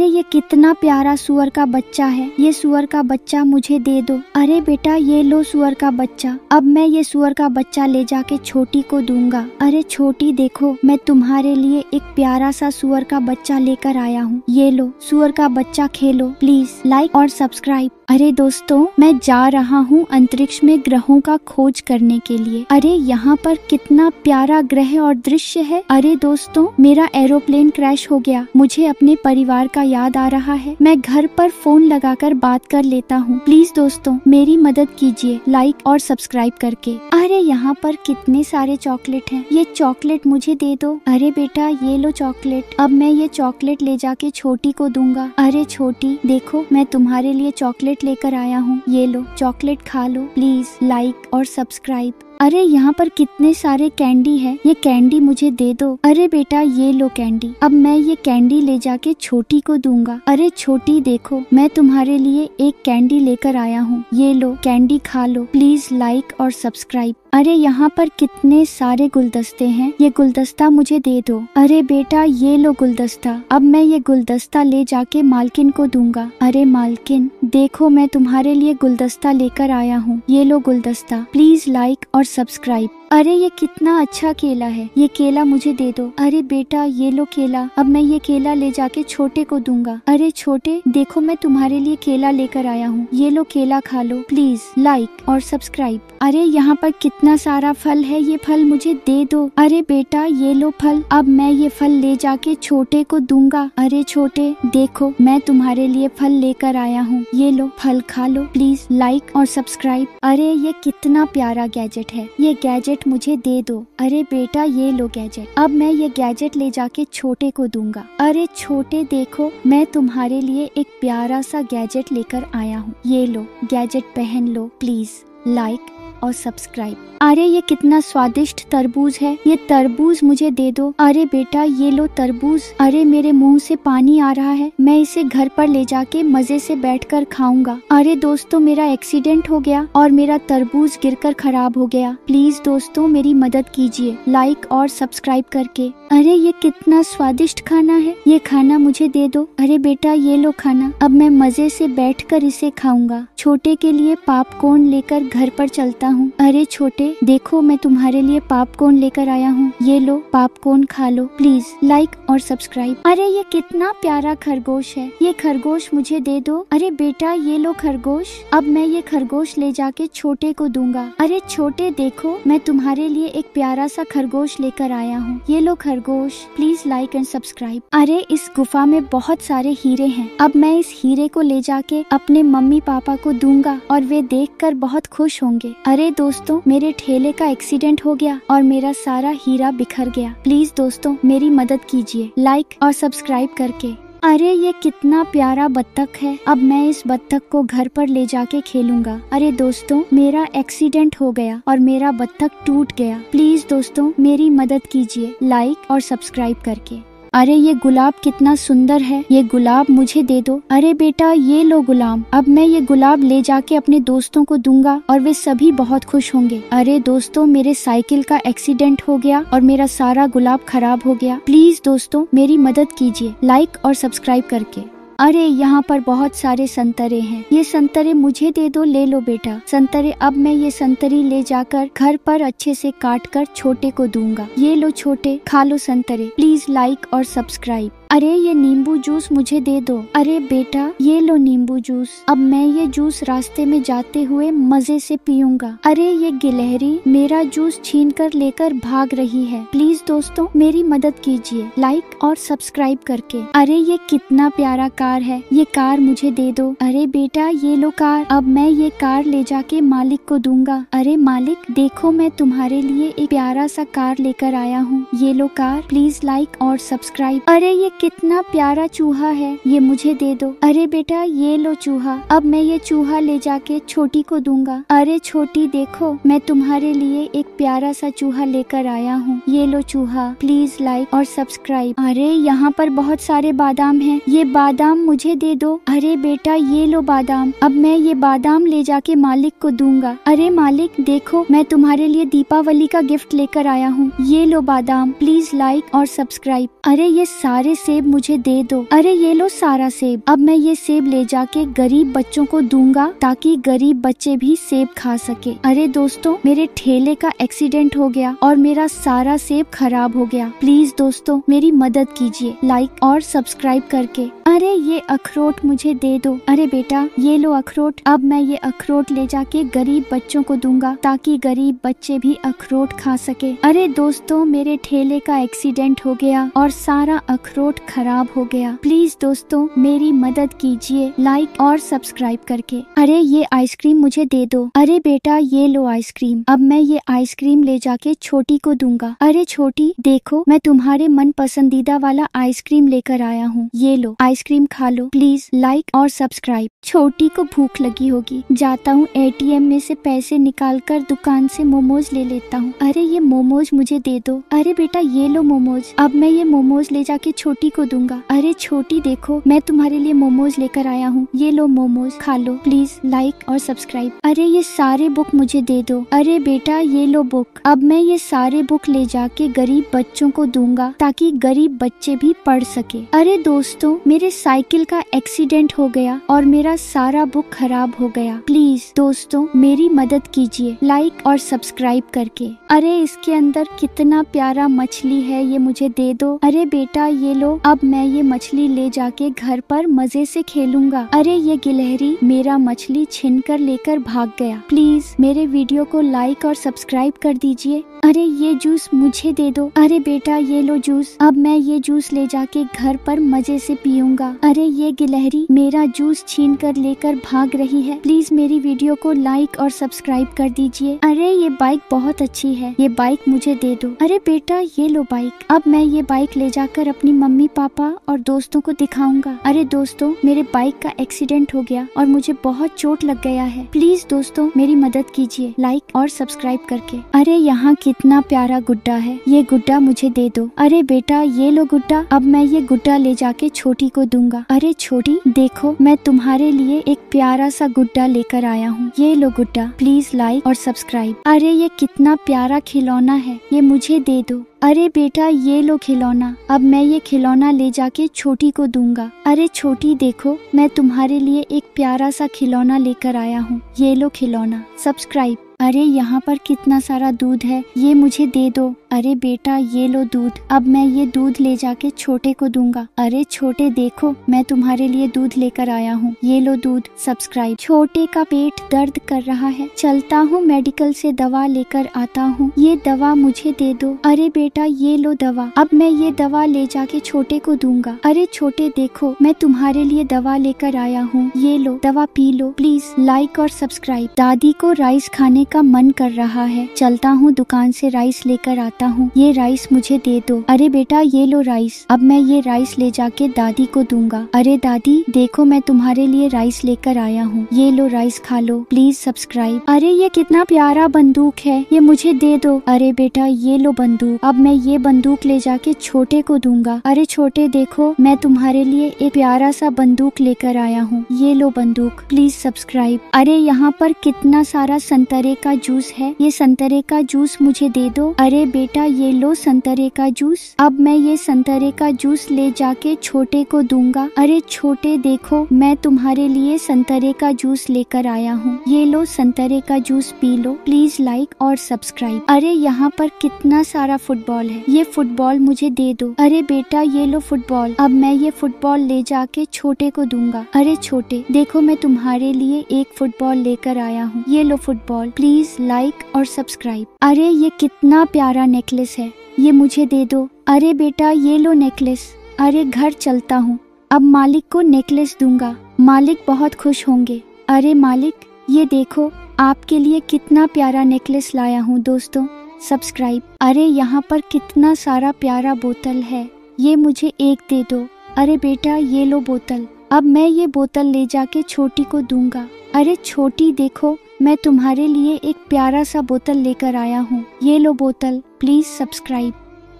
अरे ये कितना प्यारा सुअर का बच्चा है, ये सुअर का बच्चा मुझे दे दो। अरे बेटा ये लो सुअर का बच्चा, अब मैं ये सुअर का बच्चा ले जाके छोटी को दूंगा। अरे छोटी देखो, मैं तुम्हारे लिए एक प्यारा सा सुअर का बच्चा लेकर आया हूँ, ये लो सुअर का बच्चा खेलो। प्लीज लाइक और सब्सक्राइब। अरे दोस्तों, मैं जा रहा हूँ अंतरिक्ष में ग्रहों का खोज करने के लिए। अरे यहाँ पर कितना प्यारा ग्रह और दृश्य है। अरे दोस्तों, मेरा एरोप्लेन क्रैश हो गया, मुझे अपने परिवार का याद आ रहा है। मैं घर पर फोन लगाकर बात कर लेता हूँ। प्लीज दोस्तों मेरी मदद कीजिए लाइक और सब्सक्राइब करके। अरे यहाँ पर कितने सारे चॉकलेट हैं, ये चॉकलेट मुझे दे दो। अरे बेटा ये लो चॉकलेट, अब मैं ये चॉकलेट ले जाके छोटी को दूंगा। अरे छोटी देखो, मैं तुम्हारे लिए चॉकलेट लेकर आया हूँ, ये लो चॉकलेट खा लो। प्लीज लाइक और सब्सक्राइब। अरे यहाँ पर कितने सारे कैंडी है, ये कैंडी मुझे दे दो। अरे बेटा ये लो कैंडी, अब मैं ये कैंडी ले जाके छोटी को दूंगा। अरे छोटी देखो, मैं तुम्हारे लिए एक कैंडी लेकर आया हूँ, ये लो कैंडी खा लो। प्लीज लाइक और सब्सक्राइब। अरे यहाँ पर कितने सारे गुलदस्ते हैं, ये गुलदस्ता मुझे दे दो। अरे बेटा ये लो गुलदस्ता, अब मैं ये गुलदस्ता ले जाके मालकिन को दूंगा। अरे मालकिन देखो, मैं तुम्हारे लिए गुलदस्ता लेकर आया हूँ, ये लो गुलदस्ता। प्लीज लाइक और सब्सक्राइब। अरे ये कितना अच्छा केला है, ये केला मुझे दे दो। अरे बेटा ये लो केला, अब मैं ये केला ले जाके छोटे को दूंगा। अरे छोटे देखो, मैं तुम्हारे लिए केला लेकर आया हूँ, ये लो केला खा लो। प्लीज लाइक और सब्सक्राइब। अरे यहाँ पर कितना सारा फल है, ये फल मुझे दे दो। अरे बेटा ये लो फल, अब मैं ये फल ले जाके छोटे को दूंगा। अरे छोटे देखो, मैं तुम्हारे लिए फल लेकर आया हूँ, ये लो फल खा लो। प्लीज लाइक और सब्सक्राइब। अरे ये कितना प्यारा गैजेट है, ये गैजेट मुझे दे दो। अरे बेटा ये लो गैजेट, अब मैं ये गैजेट ले जाके छोटे को दूंगा। अरे छोटे देखो, मैं तुम्हारे लिए एक प्यारा सा गैजेट लेकर आया हूँ, ये लो गैजेट पहन लो। प्लीज लाइक और सब्सक्राइब। अरे ये कितना स्वादिष्ट तरबूज है, ये तरबूज मुझे दे दो। अरे बेटा ये लो तरबूज, अरे मेरे मुंह से पानी आ रहा है, मैं इसे घर पर ले जाके मजे से बैठकर खाऊंगा। अरे दोस्तों मेरा एक्सीडेंट हो गया और मेरा तरबूज गिरकर खराब हो गया। प्लीज दोस्तों मेरी मदद कीजिए लाइक और सब्सक्राइब करके। अरे ये कितना स्वादिष्ट खाना है, ये खाना मुझे दे दो। अरे बेटा ये लो खाना, अब मैं मजे से बैठकर इसे खाऊंगा। छोटे के लिए पॉपकॉर्न लेकर घर पर चलता हूँ। अरे छोटे देखो, मैं तुम्हारे लिए पॉपकॉर्न लेकर आया हूँ, ये लो पॉपकॉर्न खा लो। प्लीज लाइक और सब्सक्राइब। अरे ये कितना प्यारा खरगोश है, ये खरगोश मुझे दे दो। अरे बेटा ये लो खरगोश, अब मैं ये खरगोश ले जाके छोटे को दूंगा। अरे छोटे देखो, मैं तुम्हारे लिए एक प्यारा सा खरगोश लेकर आया हूँ, ये लो खरगोश। Please like and subscribe. अरे इस गुफा में बहुत सारे हीरे हैं, अब मैं इस हीरे को ले जाके अपने मम्मी पापा को दूंगा और वे देखकर बहुत खुश होंगे। अरे दोस्तों मेरे ठेले का एक्सीडेंट हो गया और मेरा सारा हीरा बिखर गया। प्लीज दोस्तों मेरी मदद कीजिए लाइक और सब्सक्राइब करके। अरे ये कितना प्यारा बत्तख है, अब मैं इस बत्तख को घर पर ले जाके खेलूंगा। अरे दोस्तों मेरा एक्सीडेंट हो गया और मेरा बत्तख टूट गया। प्लीज दोस्तों मेरी मदद कीजिए लाइक और सब्सक्राइब करके। अरे ये गुलाब कितना सुंदर है, ये गुलाब मुझे दे दो। अरे बेटा ये लो गुलाब, अब मैं ये गुलाब ले जाके अपने दोस्तों को दूंगा और वे सभी बहुत खुश होंगे। अरे दोस्तों मेरे साइकिल का एक्सीडेंट हो गया और मेरा सारा गुलाब खराब हो गया। प्लीज दोस्तों मेरी मदद कीजिए लाइक और सब्सक्राइब करके। अरे यहाँ पर बहुत सारे संतरे हैं, ये संतरे मुझे दे दो, ले लो बेटा संतरे। अब मैं ये संतरी ले जाकर घर पर अच्छे से काट कर छोटे को दूंगा, ये लो छोटे खा लो संतरे। प्लीज लाइक और सब्सक्राइब। अरे ये नींबू जूस मुझे दे दो। अरे बेटा ये लो नींबू जूस, अब मैं ये जूस रास्ते में जाते हुए मजे से पीऊंगा। अरे ये गिलहरी मेरा जूस छीन कर लेकर भाग रही है। प्लीज दोस्तों मेरी मदद कीजिए लाइक और सब्सक्राइब करके। अरे ये कितना प्यारा कार है, ये कार मुझे दे दो। अरे बेटा ये लो कार, अब मैं ये कार ले जाके मालिक को दूंगा। अरे मालिक देखो, मैं तुम्हारे लिए एक प्यारा सा कार लेकर आया हूँ, ये लो कार। प्लीज लाइक और सब्सक्राइब। अरे ये कितना प्यारा चूहा है, ये मुझे दे दो। अरे बेटा ये लो चूहा, अब मैं ये चूहा ले जाके छोटी को दूंगा। अरे छोटी देखो, मैं तुम्हारे लिए एक प्यारा सा चूहा लेकर आया हूँ, ये लो चूहा। प्लीज लाइक और सब्सक्राइब। अरे यहाँ पर बहुत सारे बादाम हैं, ये बादाम मुझे दे दो। अरे बेटा ये लो बादाम, अब मैं ये बादाम ले जाके मालिक को दूंगा। अरे मालिक देखो, मैं तुम्हारे लिए दीपावली का गिफ्ट लेकर आया हूँ, ये लो बादाम। प्लीज लाइक और सब्सक्राइब। अरे ये सारे सेब मुझे दे दो। अरे ये लो सारा सेब। अब मैं ये सेब ले जाके गरीब बच्चों को दूंगा ताकि गरीब बच्चे भी सेब खा सके। अरे दोस्तों, मेरे ठेले का एक्सीडेंट हो गया और मेरा सारा सेब खराब हो गया। प्लीज दोस्तों मेरी मदद कीजिए लाइक और सब्सक्राइब करके। अरे ये अखरोट मुझे दे दो। अरे बेटा ये लो अखरोट। अब मैं ये अखरोट ले जाके गरीब बच्चों को दूंगा ताकि गरीब बच्चे भी अखरोट खा सके। अरे दोस्तों, मेरे ठेले का एक्सीडेंट हो गया और सारा अखरोट खराब हो गया। प्लीज दोस्तों मेरी मदद कीजिए लाइक और सब्सक्राइब करके। अरे ये आइसक्रीम मुझे दे दो। अरे बेटा ये लो आइसक्रीम। अब मैं ये आइसक्रीम ले जाके छोटी को दूंगा। अरे छोटी देखो, मैं तुम्हारे मन पसंदीदा वाला आइसक्रीम लेकर आया हूँ। ये लो आइसक्रीम खा लो। प्लीज लाइक और सब्सक्राइब। छोटी को भूख लगी होगी, जाता हूँ एटीएम में से पैसे निकालकर दुकान से मोमोज ले लेता हूँ। अरे ये मोमोज मुझे दे दो। अरे बेटा ये लो मोमोज। अब मैं ये मोमोज ले जाके छोटी को दूंगा। अरे छोटी देखो, मैं तुम्हारे लिए मोमोज लेकर आया हूँ। ये लो मोमोज खा लो। प्लीज लाइक और सब्सक्राइब। अरे ये सारे बुक मुझे दे दो। अरे बेटा ये लो बुक। अब मैं ये सारे बुक ले जाके गरीब बच्चों को दूंगा ताकि गरीब बच्चे भी पढ़ सके। अरे दोस्तों, मेरे साइकिल का एक्सीडेंट हो गया और मेरा सारा बुक खराब हो गया। प्लीज दोस्तों मेरी मदद कीजिए लाइक और सब्सक्राइब करके। अरे इसके अंदर कितना प्यारा मछली है, ये मुझे दे दो। अरे बेटा ये लो। अब मैं ये मछली ले जाके घर पर मजे से खेलूंगा। अरे ये गिलहरी मेरा मछली छीनकर लेकर भाग गया। प्लीज मेरे वीडियो को लाइक और सब्सक्राइब कर दीजिए। अरे ये जूस मुझे दे दो। अरे बेटा ये लो जूस। अब मैं ये जूस ले जाके घर पर मजे से पीऊंगा। अरे ये गिलहरी मेरा जूस छीन कर लेकर भाग रही है। प्लीज मेरी वीडियो को लाइक और सब्सक्राइब कर दीजिए। अरे ये बाइक बहुत अच्छी है, ये बाइक मुझे दे दो। अरे बेटा ये लो बाइक। अब मैं ये बाइक ले जाकर अपनी मम्मी पापा और दोस्तों को दिखाऊंगा। अरे दोस्तों, मेरे बाइक का एक्सीडेंट हो गया और मुझे बहुत चोट लग गया है। प्लीज दोस्तों मेरी मदद कीजिए लाइक और सब्सक्राइब करके। अरे यहाँ कितना प्यारा गुड्डा है, ये गुड्डा मुझे दे दो। अरे बेटा ये लो गुड्डा। अब मैं ये गुड्डा ले जाके छोटी को दूंगा। अरे छोटी देखो, मैं तुम्हारे लिए एक प्यारा सा गुड्डा लेकर आया हूँ। ये लो गुड्डा। प्लीज लाइक और सब्सक्राइब। अरे ये कितना प्यारा खिलौना है, ये मुझे दे दो। अरे बेटा ये लो खिलौना। अब मैं ये खिलौना ले जाके छोटी को दूंगा। अरे छोटी देखो, मैं तुम्हारे लिए एक प्यारा सा खिलौना लेकर आया हूँ। ये लो खिलौना। सब्सक्राइब। अरे यहाँ पर कितना सारा दूध है, ये मुझे दे दो। अरे बेटा ये लो दूध। अब मैं ये दूध ले जाके छोटे को दूंगा। अरे छोटे देखो, मैं तुम्हारे लिए दूध लेकर आया हूँ। ये लो दूध। सब्सक्राइब। छोटे का पेट दर्द कर रहा है, चलता हूँ मेडिकल से दवा लेकर आता हूँ। ये दवा मुझे दे दो। अरे बेटा ये लो दवा। अब मैं ये दवा ले जाके छोटे को दूंगा। अरे छोटे देखो, मैं तुम्हारे लिए दवा लेकर आया हूँ। ये लो दवा, पी लो। प्लीज लाइक और सब्सक्राइब। दादी को राइस खाने का मन कर रहा है, चलता हूँ दुकान से राइस लेकर आता हूँ। ये राइस मुझे दे दो। अरे बेटा ये लो राइस। अब मैं ये राइस ले जाके दादी को दूंगा। अरे दादी देखो, मैं तुम्हारे लिए राइस लेकर आया हूँ। ये लो राइस, खा लो। Please subscribe. अरे ये कितना प्यारा बंदूक है, ये मुझे दे दो। अरे बेटा ये लो बंदूक। अब मैं ये बंदूक ले जाके छोटे को दूंगा। अरे छोटे देखो, मैं तुम्हारे लिए एक प्यारा सा बंदूक लेकर आया हूँ। ये लो बंदूक। Please subscribe. अरे यहाँ पर कितना सारा संतरे का जूस है, ये संतरे का जूस मुझे दे दो। अरे बेटा ये लो संतरे का जूस। अब मैं ये संतरे का जूस ले जाके छोटे को दूंगा। अरे छोटे देखो, मैं तुम्हारे लिए संतरे का जूस लेकर आया हूँ। ये लो संतरे का juice, P low. Please like और सब्सक्राइब। अरे यहाँ पर कितना सारा फुटबॉल है, ये फुटबॉल मुझे दे दो। अरे बेटा ये लो फुटबॉल। अब मैं ये फुटबॉल ले जाके छोटे को दूंगा। अरे छोटे देखो, मैं तुम्हारे लिए एक फुटबॉल लेकर आया हूँ। ये लो फुटबॉल। प्लीज लाइक और सब्सक्राइब। अरे ये कितना प्यारा नेकलेस है, ये मुझे दे दो। अरे बेटा ये लो नेकलेस। अरे घर चलता हूँ, अब मालिक को नेकलेस दूंगा, मालिक बहुत खुश होंगे। अरे मालिक ये देखो, आपके लिए कितना प्यारा नेकलेस लाया हूँ दोस्तों। सब्सक्राइब। अरे यहाँ पर कितना सारा प्यारा बोतल है, ये मुझे एक दे दो। अरे बेटा ये लो बोतल। अब मैं ये बोतल ले जाके छोटी को दूंगा। अरे छोटी देखो, मैं तुम्हारे लिए एक प्यारा सा बोतल लेकर आया हूँ। ये लो बोतल। Please subscribe.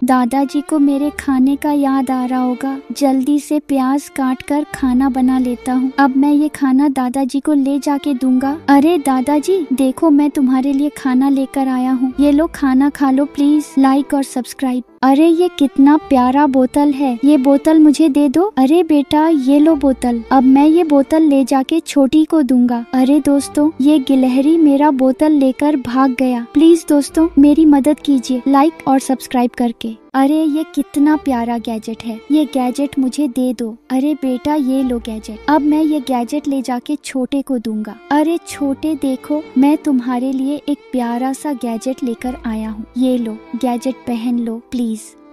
दादाजी को मेरे खाने का याद आ रहा होगा, जल्दी से प्याज काट कर खाना बना लेता हूँ। अब मैं ये खाना दादाजी को ले जाके दूंगा। अरे दादाजी देखो, मैं तुम्हारे लिए खाना लेकर आया हूँ। ये लो खाना खा लो। प्लीज लाइक और सब्सक्राइब। अरे ये कितना प्यारा बोतल है, ये बोतल मुझे दे दो। अरे बेटा ये लो बोतल, अब मैं ये बोतल ले जाके छोटी को दूंगा। अरे दोस्तों ये गिलहरी मेरा बोतल लेकर भाग गया। प्लीज दोस्तों मेरी मदद कीजिए लाइक और सब्सक्राइब करके। अरे ये कितना प्यारा गैजेट है, ये गैजेट मुझे दे दो। अरे बेटा ये लो गैजेट, अब मैं ये गैजेट ले जाके छोटे को दूंगा। अरे छोटे देखो मैं तुम्हारे लिए एक प्यारा सा गैजेट लेकर आया हूँ, ये लो गैजेट पहन लो, प्लीज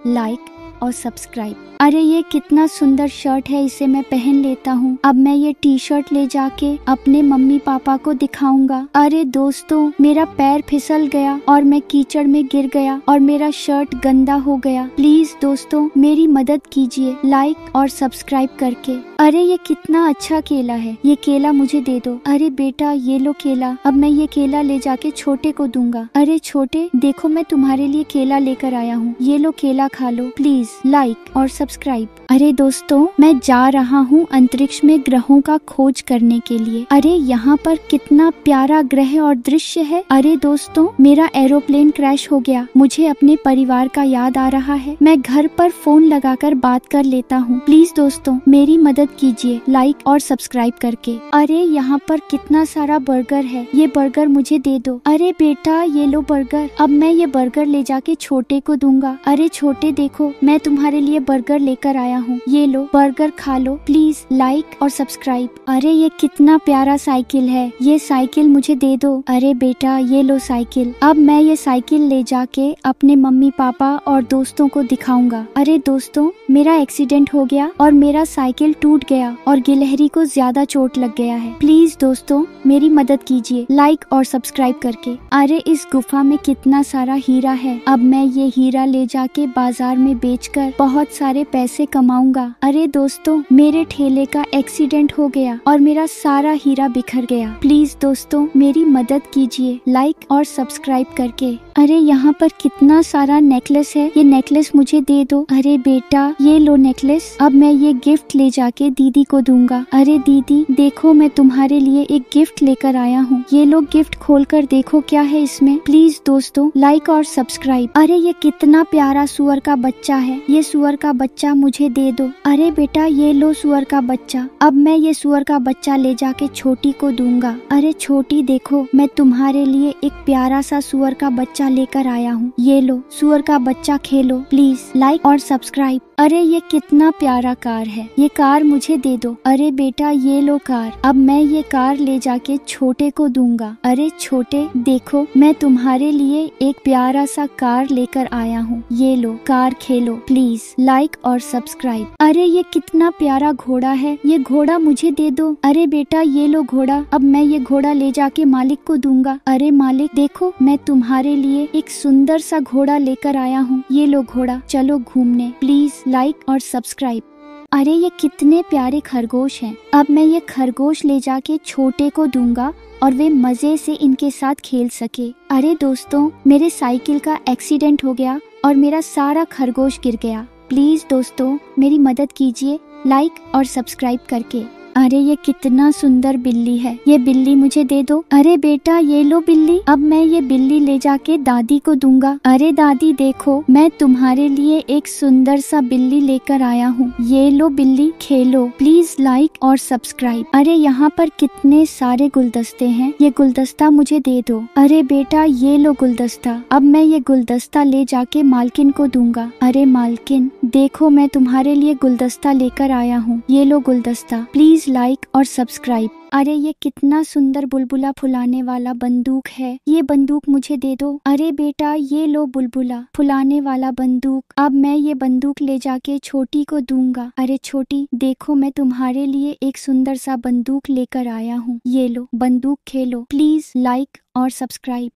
लाइक और सब्सक्राइब। अरे ये कितना सुंदर शर्ट है, इसे मैं पहन लेता हूँ। अब मैं ये टी शर्ट ले जाके अपने मम्मी पापा को दिखाऊंगा। अरे दोस्तों मेरा पैर फिसल गया और मैं कीचड़ में गिर गया और मेरा शर्ट गंदा हो गया। प्लीज दोस्तों मेरी मदद कीजिए लाइक और सब्सक्राइब करके। अरे ये कितना अच्छा केला है, ये केला मुझे दे दो। अरे बेटा ये लो केला, अब मैं ये केला ले जाके छोटे को दूंगा। अरे छोटे देखो मैं तुम्हारे लिए केला लेकर आया हूँ, ये लो केला खा लो, प्लीज लाइक और सब्सक्राइब। अरे दोस्तों मैं जा रहा हूँ अंतरिक्ष में ग्रहों का खोज करने के लिए। अरे यहाँ पर कितना प्यारा ग्रह और दृश्य है। अरे दोस्तों मेरा एरोप्लेन क्रैश हो गया, मुझे अपने परिवार का याद आ रहा है। मैं घर पर फोन लगाकर बात कर लेता हूँ। प्लीज दोस्तों मेरी मदद कीजिए लाइक और सब्सक्राइब करके। अरे यहाँ पर कितना सारा बर्गर है, ये बर्गर मुझे दे दो। अरे बेटा ये लो बर्गर, अब मैं ये बर्गर ले जाके छोटे को दूंगा। अरे छोटे देखो मैं तुम्हारे लिए बर्गर लेकर आया हूँ, ये लो बर्गर खा लो, प्लीज लाइक और सब्सक्राइब। अरे ये कितना प्यारा साइकिल है, ये साइकिल मुझे दे दो। अरे बेटा ये लो साइकिल, अब मैं ये साइकिल ले जाके अपने मम्मी पापा और दोस्तों को दिखाऊंगा। अरे दोस्तों मेरा एक्सीडेंट हो गया और मेरा साइकिल टूट गया और गिलहरी को ज्यादा चोट लग गया है। प्लीज दोस्तों मेरी मदद कीजिए लाइक और सब्सक्राइब करके। अरे इस गुफा में कितना सारा हीरा है, अब मैं ये हीरा ले जाके बाजार में बेचकर बहुत सारे पैसे कमाऊंगा। अरे दोस्तों मेरे ठेले का एक्सीडेंट हो गया और मेरा सारा हीरा बिखर गया। प्लीज दोस्तों मेरी मदद कीजिए लाइक और सब्सक्राइब करके। अरे यहाँ पर कितना सारा नेकलेस है, ये नेकलेस मुझे दे दो। अरे बेटा ये लो नेकलेस, अब मैं ये गिफ्ट ले जाके दीदी को दूंगा। अरे दीदी देखो मैं तुम्हारे लिए एक गिफ्ट लेकर आया हूँ, ये लो गिफ्ट खोलकर देखो क्या है इसमें। प्लीज दोस्तों लाइक और सब्सक्राइब। अरे ये कितना प्यारा सुअर का बच्चा है, ये सुअर का बच्चा मुझे दे दो। अरे बेटा ये लो सुअर का बच्चा, अब मैं ये सुअर का बच्चा ले जाके छोटी को दूंगा। अरे छोटी देखो मैं तुम्हारे लिए एक प्यारा सा सुअर का बच्चा लेकर आया हूँ, ये लो सुअर का बच्चा खेलो, प्लीज लाइक और सब्सक्राइब। अरे ये कितना प्यारा कार है, ये कार मुझे दे दो। अरे बेटा ये लो कार, अब मैं ये कार ले जाके छोटे को दूंगा। अरे छोटे देखो मैं तुम्हारे लिए एक प्यारा सा कार लेकर आया हूँ, ये लो कार खेलो, प्लीज लाइक और सब्सक्राइब। अरे ये कितना प्यारा घोड़ा है, ये घोड़ा मुझे दे दो। अरे बेटा ये लो घोड़ा, अब मैं ये घोड़ा ले जाके मालिक को दूंगा। अरे मालिक देखो मैं तुम्हारे लिए एक सुंदर सा घोड़ा लेकर आया हूँ, ये लो घोड़ा, चलो घूमने, प्लीज लाइक और सब्सक्राइब। अरे ये कितने प्यारे खरगोश हैं, अब मैं ये खरगोश ले जाके छोटे को दूंगा और वे मजे से इनके साथ खेल सके। अरे दोस्तों मेरे साइकिल का एक्सीडेंट हो गया और मेरा सारा खरगोश गिर गया। प्लीज दोस्तों मेरी मदद कीजिए लाइक और सब्सक्राइब करके। अरे ये कितना सुंदर बिल्ली है, ये बिल्ली मुझे दे दो। अरे बेटा ये लो बिल्ली, अब मैं ये बिल्ली ले जाके दादी को दूंगा। अरे दादी देखो मैं तुम्हारे लिए एक सुंदर सा बिल्ली लेकर आया हूँ, ये लो बिल्ली खेलो, प्लीज लाइक और सब्सक्राइब। अरे यहाँ पर कितने सारे गुलदस्ते हैं, ये गुलदस्ता मुझे दे दो। अरे बेटा ये लो गुलदस्ता, अब मैं ये गुलदस्ता ले जाके मालकिन को दूंगा। अरे मालकिन देखो मैं तुम्हारे लिए गुलदस्ता लेकर आया हूँ, ये लो गुलदस्ता, प्लीज लाइक और सब्सक्राइब। अरे ये कितना सुंदर बुलबुला फुलाने वाला बंदूक है, ये बंदूक मुझे दे दो। अरे बेटा ये लो बुलबुला फुलाने वाला बंदूक, अब मैं ये बंदूक ले जाके छोटी को दूंगा। अरे छोटी देखो मैं तुम्हारे लिए एक सुंदर सा बंदूक लेकर आया हूँ, ये लो बंदूक खेलो, प्लीज लाइक और सब्सक्राइब।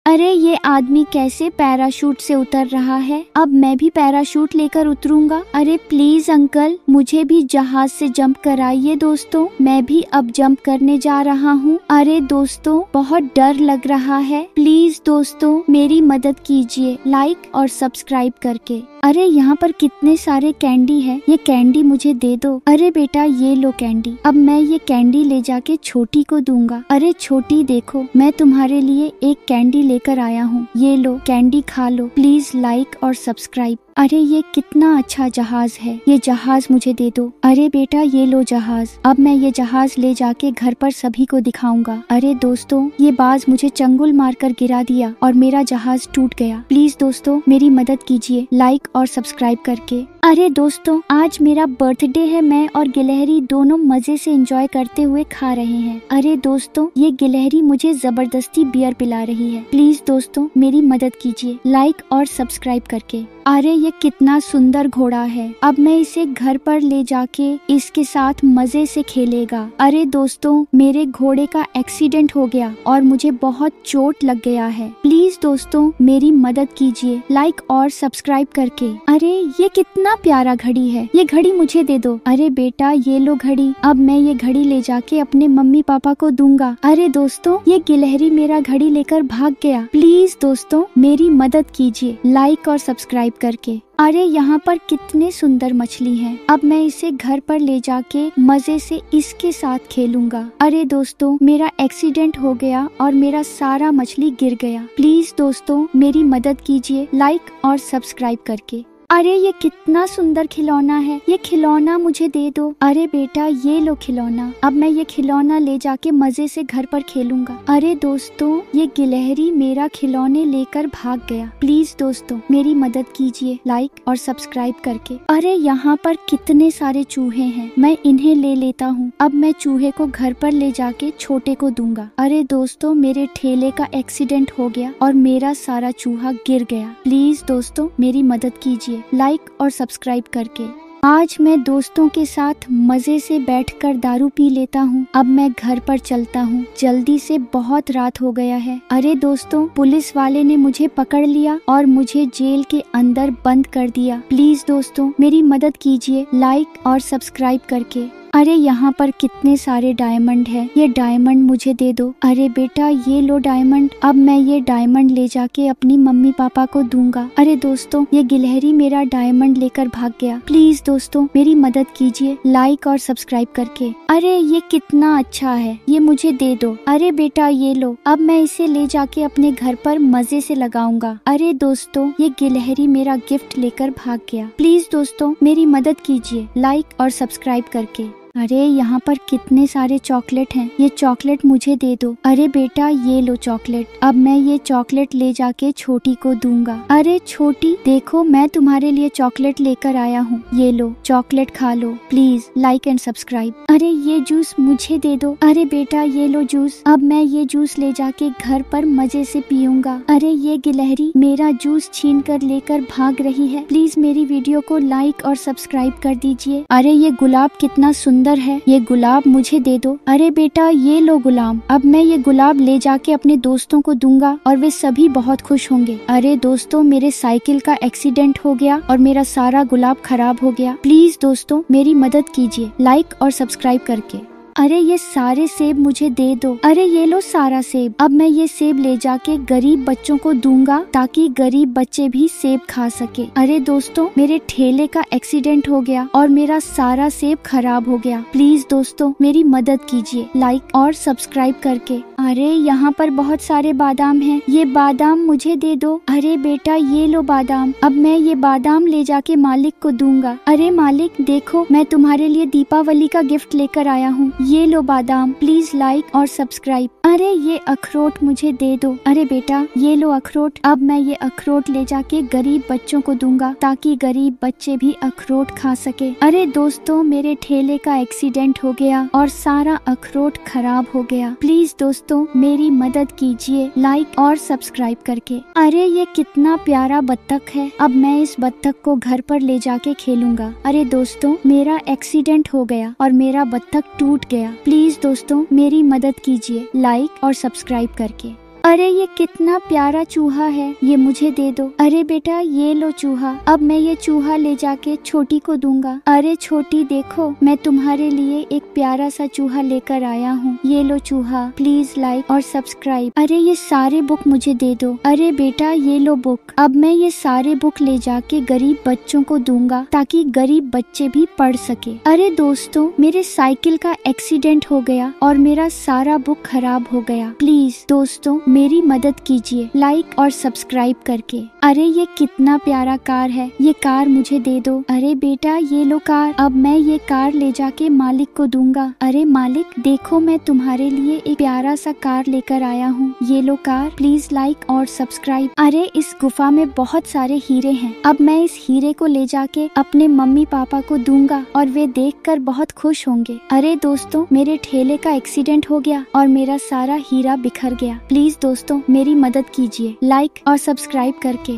अरे ये आदमी कैसे पैराशूट से उतर रहा है, अब मैं भी पैराशूट लेकर उतरूंगा। अरे प्लीज अंकल मुझे भी जहाज से जंप कराइए दोस्तों, मैं भी अब जंप करने जा रहा हूँ। अरे दोस्तों बहुत डर लग रहा है, प्लीज दोस्तों मेरी मदद कीजिए लाइक और सब्सक्राइब करके। अरे यहाँ पर कितने सारे कैंडी है, ये कैंडी मुझे दे दो। अरे बेटा ये लो कैंडी, अब मैं ये कैंडी ले जाके छोटी को दूंगा। अरे छोटी देखो मैं तुम्हारे लिए एक कैंडी लेकर आया हूँ, ये लो कैंडी खा लो, प्लीज लाइक और सब्सक्राइब। अरे ये कितना अच्छा जहाज है, ये जहाज मुझे दे दो। अरे बेटा ये लो जहाज, अब मैं ये जहाज ले जाके घर पर सभी को दिखाऊंगा। अरे दोस्तों ये बाज मुझे चंगुल मारकर गिरा दिया और मेरा जहाज टूट गया। प्लीज दोस्तों मेरी मदद कीजिए लाइक और सब्सक्राइब करके। अरे दोस्तों आज मेरा बर्थडे है, मैं और गिलहरी दोनों मजे से एंजॉय करते हुए खा रहे हैं। अरे दोस्तों ये गिलहरी मुझे जबरदस्ती बियर पिला रही है। प्लीज दोस्तों मेरी मदद कीजिए लाइक और सब्सक्राइब करके। अरे ये कितना सुंदर घोड़ा है, अब मैं इसे घर पर ले जाके इसके साथ मजे से खेलेगा। अरे दोस्तों मेरे घोड़े का एक्सीडेंट हो गया और मुझे बहुत चोट लग गया है। प्लीज दोस्तों मेरी मदद कीजिए लाइक और सब्सक्राइब करके। अरे ये कितना प्यारा घड़ी है, ये घड़ी मुझे दे दो। अरे बेटा ये लो घड़ी, अब मैं ये घड़ी ले जाके अपने मम्मी पापा को दूंगा। अरे दोस्तों ये गिलहरी मेरा घड़ी लेकर भाग गया। प्लीज दोस्तों मेरी मदद कीजिए लाइक और सब्सक्राइब करके। अरे यहाँ पर कितने सुंदर मछली हैं, अब मैं इसे घर पर ले जाके मजे से इसके साथ खेलूंगा। अरे दोस्तों मेरा एक्सीडेंट हो गया और मेरा सारा मछली गिर गया। प्लीज दोस्तों मेरी मदद कीजिए लाइक और सब्सक्राइब करके। अरे ये कितना सुंदर खिलौना है, ये खिलौना मुझे दे दो। अरे बेटा ये लो खिलौना, अब मैं ये खिलौना ले जाके मजे से घर पर खेलूंगा। अरे दोस्तों ये गिलहरी मेरा खिलौने लेकर भाग गया। प्लीज दोस्तों मेरी मदद कीजिए लाइक और सब्सक्राइब करके। अरे यहाँ पर कितने सारे चूहे हैं, मैं इन्हें ले लेता हूँ। अब मैं चूहे को घर पर ले जाके छोटे को दूंगा। अरे दोस्तों मेरे ठेले का एक्सीडेंट हो गया और मेरा सारा चूहा गिर गया। प्लीज दोस्तों मेरी मदद कीजिए लाइक और सब्सक्राइब करके। आज मैं दोस्तों के साथ मजे से बैठकर दारू पी लेता हूँ। अब मैं घर पर चलता हूँ, जल्दी से बहुत रात हो गया है। अरे दोस्तों पुलिस वाले ने मुझे पकड़ लिया और मुझे जेल के अंदर बंद कर दिया। प्लीज दोस्तों मेरी मदद कीजिए लाइक और सब्सक्राइब करके। अरे यहाँ पर कितने सारे डायमंड है, ये डायमंड मुझे दे दो। अरे बेटा ये लो डायमंड, अब मैं ये डायमंड ले जाके अपनी मम्मी पापा को दूंगा। अरे दोस्तों ये गिलहरी मेरा डायमंड लेकर भाग गया। प्लीज दोस्तों मेरी मदद कीजिए लाइक और सब्सक्राइब करके। अरे ये कितना अच्छा है, ये मुझे दे दो। अरे बेटा ये लो, अब मैं इसे ले जाके अपने घर पर मजे से लगाऊंगा। अरे दोस्तों ये गिलहरी मेरा गिफ्ट लेकर भाग गया। प्लीज दोस्तों मेरी मदद कीजिए लाइक और सब्सक्राइब करके। अरे यहाँ पर कितने सारे चॉकलेट हैं, ये चॉकलेट मुझे दे दो। अरे बेटा ये लो चॉकलेट, अब मैं ये चॉकलेट ले जाके छोटी को दूंगा। अरे छोटी देखो मैं तुम्हारे लिए चॉकलेट लेकर आया हूँ, ये लो चॉकलेट खा लो। Please like and subscribe. अरे ये जूस मुझे दे दो। अरे बेटा ये लो जूस, अब मैं ये जूस ले जाके घर पर मजे से पीऊंगा। अरे ये गिलहरी मेरा जूस छीन कर लेकर भाग रही है। प्लीज मेरी वीडियो को लाइक और सब्सक्राइब कर दीजिए। अरे ये गुलाब कितना सुंदर है, ये गुलाब मुझे दे दो। अरे बेटा ये लो गुलाब, अब मैं ये गुलाब ले जाके अपने दोस्तों को दूंगा और वे सभी बहुत खुश होंगे। अरे दोस्तों मेरे साइकिल का एक्सीडेंट हो गया और मेरा सारा गुलाब खराब हो गया। प्लीज दोस्तों मेरी मदद कीजिए लाइक और सब्सक्राइब करके। अरे ये सारे सेब मुझे दे दो। अरे ये लो सारा सेब, अब मैं ये सेब ले जाके गरीब बच्चों को दूंगा ताकि गरीब बच्चे भी सेब खा सके। अरे दोस्तों मेरे ठेले का एक्सीडेंट हो गया और मेरा सारा सेब खराब हो गया। प्लीज दोस्तों मेरी मदद कीजिए लाइक और सब्सक्राइब करके। अरे यहाँ पर बहुत सारे बादाम हैं, ये बादाम मुझे दे दो। अरे बेटा ये लो बादाम, अब मैं ये बादाम ले जाके मालिक को दूंगा। अरे मालिक देखो मैं तुम्हारे लिए दीपावली का गिफ्ट लेकर आया हूँ, ये लो बादाम, प्लीज लाइक और सब्सक्राइब। अरे ये अखरोट मुझे दे दो। अरे बेटा ये लो अखरोट, अब मैं ये अखरोट ले जाके गरीब बच्चों को दूंगा ताकि गरीब बच्चे भी अखरोट खा सके। अरे दोस्तों मेरे ठेले का एक्सीडेंट हो गया और सारा अखरोट खराब हो गया। प्लीज दोस्तों मेरी मदद कीजिए लाइक और सब्सक्राइब करके। अरे ये कितना प्यारा बत्तख है, अब मैं इस बत्तख को घर पर ले जाके खेलूंगा। अरे दोस्तों मेरा एक्सीडेंट हो गया और मेरा बत्तख टूट गया। प्लीज दोस्तों मेरी मदद कीजिए लाइक और सब्सक्राइब करके। अरे ये कितना प्यारा चूहा है, ये मुझे दे दो। अरे बेटा ये लो चूहा, अब मैं ये चूहा ले जाके छोटी को दूंगा। अरे छोटी देखो मैं तुम्हारे लिए एक प्यारा सा चूहा लेकर आया हूँ, ये लो चूहा, प्लीज लाइक और सब्सक्राइब। अरे ये सारे बुक मुझे दे दो। अरे बेटा ये लो बुक, अब मैं ये सारे बुक ले जाके गरीब बच्चों को दूंगा ताकि गरीब बच्चे भी पढ़ सके। अरे दोस्तों मेरे साइकिल का एक्सीडेंट हो गया और मेरा सारा बुक खराब हो गया। प्लीज दोस्तों मेरी मदद कीजिए लाइक और सब्सक्राइब करके। अरे ये कितना प्यारा कार है, ये कार मुझे दे दो। अरे बेटा ये लो कार, अब मैं ये कार ले जाके मालिक को दूंगा। अरे मालिक देखो मैं तुम्हारे लिए एक प्यारा सा कार लेकर आया हूँ, ये लो कार, प्लीज लाइक और सब्सक्राइब। अरे इस गुफा में बहुत सारे हीरे हैं, अब मैं इस हीरे को ले जाके अपने मम्मी पापा को दूंगा और वे देखकर बहुत खुश होंगे। अरे दोस्तों मेरे ठेले का एक्सीडेंट हो गया और मेरा सारा हीरा बिखर गया। प्लीज दोस्तों मेरी मदद कीजिए लाइक और सब्सक्राइब करके।